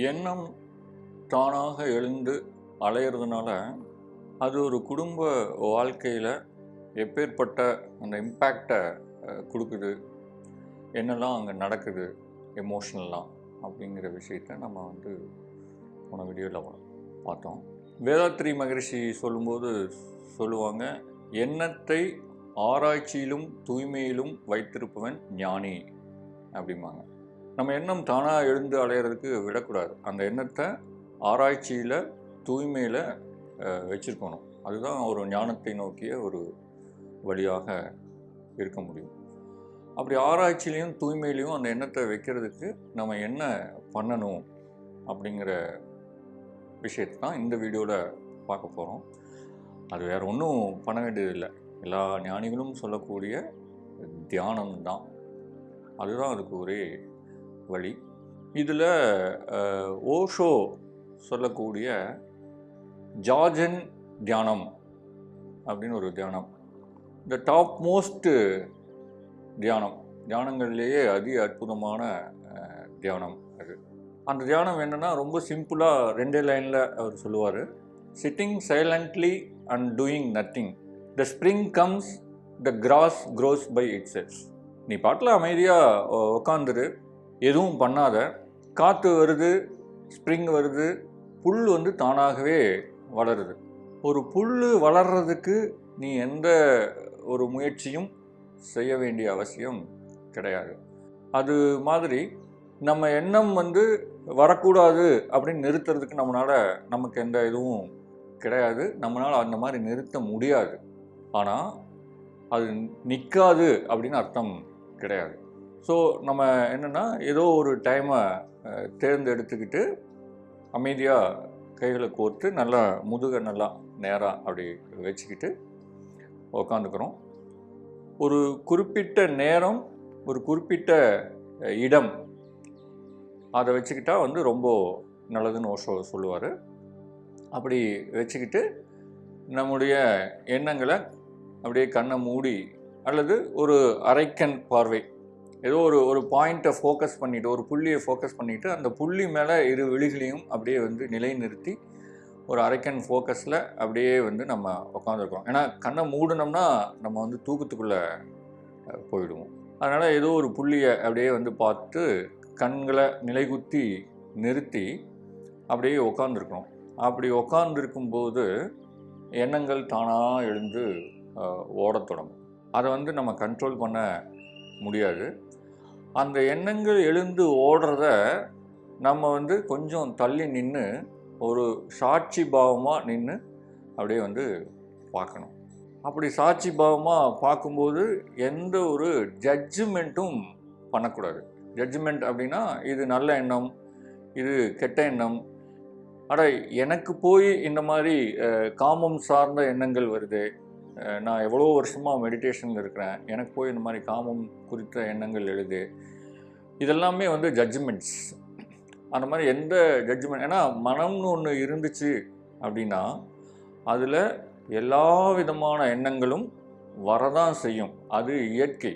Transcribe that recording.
எண்ணம் தானாக எழுந்து அலையிறதுனால அது ஒரு குடும்ப வாழ்க்கையில் எப்பேற்பட்ட அந்த இம்பேக்டை கொடுக்குது, என்னெல்லாம் அங்கே நடக்குது எமோஷ்னல்லாம் அப்படிங்கிற விஷயத்தை நம்ம போன வீடியோவில் பார்த்தோம். வேதாத்ரி மகரிஷி சொல்லும்போது சொல்லுவாங்க, எண்ணத்தை ஆராய்ச்சியிலும் தூய்மையிலும் வைத்திருப்பவன் ஞானி அப்படிம்பாங்க. நம்ம எண்ணம் தானாக எழுந்து அலையிறதுக்கு விடக்கூடாது. அந்த எண்ணத்தை ஆராய்ச்சியில் தூய்மையில் வச்சுருக்கணும். அதுதான் ஒரு ஞானத்தை நோக்கிய ஒரு வழியாக இருக்க முடியும். அப்படி ஆராய்ச்சியிலையும் தூய்மையிலையும் அந்த எண்ணத்தை வைக்கிறதுக்கு நம்ம என்ன பண்ணணும் அப்படிங்கிற விஷயத்தை தான் இந்த வீடியோவில் பார்க்க போகிறோம். அது வேறு ஒன்றும் பண்ண வேண்டியதில்லை. எல்லா ஞானிகளும் சொல்லக்கூடிய தியானம்தான். அதுதான் அதுக்கு ஒரே வழி. இதில் ஓஷோ சொல்லக்கூடிய ஜார்ஜன் தியானம் அப்படின்னு ஒரு தியானம், இந்த டாப் மோஸ்ட் தியானங்கள்லேயே அதி அற்புதமான தியானம் அது. அந்த தியானம் என்னென்னா ரொம்ப சிம்பிளாக 2 லைனில் அவர் சொல்லுவார். Sitting silently and doing nothing, the spring comes, the grass grows by itself. நீ பாட்டில் அமைதியாக உக்காந்துரு, எதுவும் பண்ணாத. காற்று வருது, ஸ்ப்ரிங் வருது, புல் தானாகவே வளருது. ஒரு புல் வளர்கிறதுக்கு நீ எந்த ஒரு முயற்சியும் செய்ய வேண்டிய அவசியம் கிடையாது. அது மாதிரி நம்ம எண்ணம் வரக்கூடாது அப்படின்னு நிறுத்துறதுக்கு நமக்கு எந்த இதுவும் கிடையாது. நம்மளால் அந்த மாதிரி நிறுத்த முடியாது. ஆனால் அது நிற்காது அப்படின்னு அர்த்தம் கிடையாது. ஸோ நம்ம என்னென்னா, ஏதோ ஒரு டைமை தேர்ந்தெடுத்துக்கிட்டு அமைதியாக கைகளை கோர்த்து நல்லா முதுகை நல்லா நேராக அப்படி வச்சுக்கிட்டு உக்காந்துக்கிறோம். ஒரு குறிப்பிட்ட நேரம், ஒரு குறிப்பிட்ட இடம் அதை வச்சுக்கிட்டா ரொம்ப நல்லதுன்னு ஓஷோ சொல்லுவார். அப்படி வச்சுக்கிட்டு நம்முடைய எண்ணங்களை அப்படியே கண்ணை மூடி அல்லது ஒரு அரைக்கண் பார்வை, ஏதோ ஒரு பாயிண்ட்டை ஃபோக்கஸ் பண்ணிவிட்டு, ஒரு புள்ளியை ஃபோக்கஸ் பண்ணிவிட்டு அந்த புள்ளி மேலே இரு விழிகளையும் அப்படியே நிலைநிறுத்தி ஒரு அரைக்கண் ஃபோக்கஸில் அப்படியே நம்ம உட்காந்துருக்கோம். ஏன்னா கண்ணை மூடினோம்னா நம்ம தூக்கத்துக்குள்ளே போயிடுவோம். அதனால் ஏதோ ஒரு புள்ளியை அப்படியே பார்த்து கண்களை நிலைகுத்தி நிறுத்தி அப்படியே உட்காந்துருக்கணும். அப்படி உட்காந்துருக்கும்போது எண்ணங்கள் தானாக எழுந்து ஓடத் தொடங்கும். அதை நம்ம கண்ட்ரோல் பண்ண முடியாது. அந்த எண்ணங்கள் எழுந்து ஓடுறத நம்ம கொஞ்சம் தள்ளி நின்று ஒரு சாட்சி பாவமாக நின்று அப்படியே பார்க்கணும். அப்படி சாட்சி பாவமாக பார்க்கும்போது எந்த ஒரு ஜட்ஜ்மெண்ட்டும் பண்ணக்கூடாது. ஜட்ஜ்மெண்ட் அப்படின்னா, இது நல்ல எண்ணம், இது கெட்ட எண்ணம், எனக்கு போய் இந்த மாதிரி காமம் சார்ந்த எண்ணங்கள் வருது, நான் எவ்வளோ வருஷமாக மெடிடேஷனில் இருக்கிறேன், எனக்கு போய் இந்த மாதிரி காமம் குறித்த எண்ணங்கள் எழுது, இதெல்லாமே ஜட்ஜ்மெண்ட்ஸ். அந்த மாதிரி எந்த ஜட்ஜ்மெண்ட், ஏன்னா மனம்னு ஒன்று இருந்துச்சு அப்படின்னா அதில் எல்லா விதமான எண்ணங்களும் வரதான் செய்யும். அது இயற்கை.